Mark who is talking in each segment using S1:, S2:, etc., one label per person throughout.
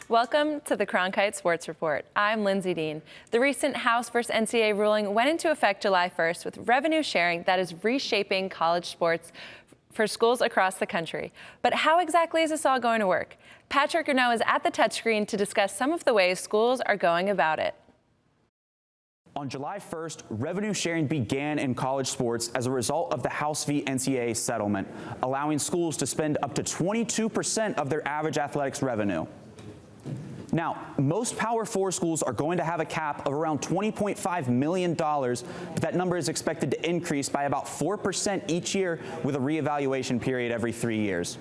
S1: Welcome to the Cronkite Sports Report. I'm Lindsay Dean. The recent House vs. NCAA ruling went into effect July 1st with revenue sharing that is reshaping college sports for schools across the country. But how exactly is this all going to work? Patrick Renaud is at the touchscreen to discuss some of the ways schools are going about it.
S2: On July 1st, revenue sharing began in college sports as a result of the House v. NCAA settlement, allowing schools to spend up to 22% of their average athletics revenue. Now, most Power 4 schools are going to have a cap of around $20.5 million, but that number is expected to increase by about 4% each year with a reevaluation period every 3 years.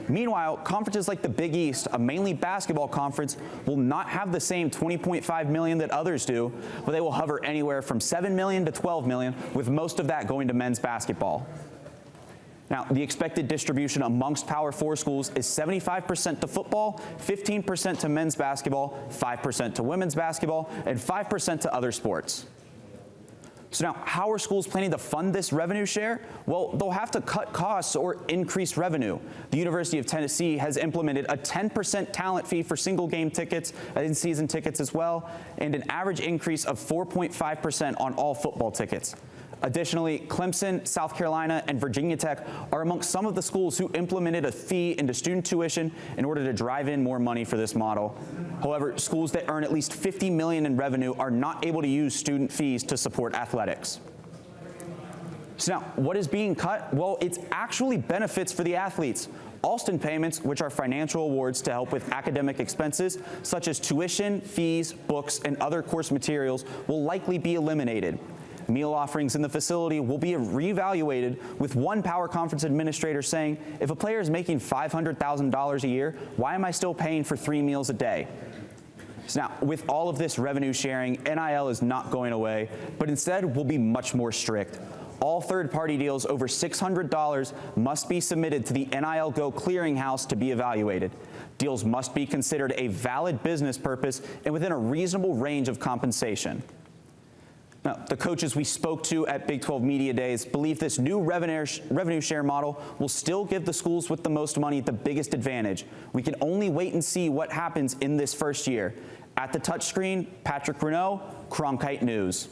S2: Meanwhile, conferences like the Big East, a mainly basketball conference, will not have the same $20.5 million that others do, but they will hover anywhere from $7 million to $12 million, with most of that going to men's basketball. Now, the expected distribution amongst Power 4 schools is 75% to football, 15% to men's basketball, 5% to women's basketball, and 5% to other sports. So now, how are schools planning to fund this revenue share? Well, they'll have to cut costs or increase revenue. The University of Tennessee has implemented a 10% talent fee for single game tickets and season tickets as well, and an average increase of 4.5% on all football tickets. Additionally, Clemson, South Carolina, and Virginia Tech are amongst some of the schools who implemented a fee into student tuition in order to drive in more money for this model. However, schools that earn at least $50 million in revenue are not able to use student fees to support athletics. So now, what is being cut? Well, it's actually benefits for the athletes. Alston payments, which are financial awards to help with academic expenses, such as tuition, fees, books, and other course materials, will likely be eliminated. Meal offerings in the facility will be reevaluated, with one Power Conference administrator saying, if a player is making $500,000 a year, why am I still paying for 3 meals a day? So now, with all of this revenue sharing, NIL is not going away, but instead will be much more strict. All third-party deals over $600 must be submitted to the NIL Go clearinghouse to be evaluated. Deals must be considered a valid business purpose and within a reasonable range of compensation. Now, the coaches we spoke to at Big 12 Media Days believe this new revenue share model will still give the schools with the most money the biggest advantage. We can only wait and see what happens in this first year. At the touchscreen, Patrick Renaud, Cronkite News.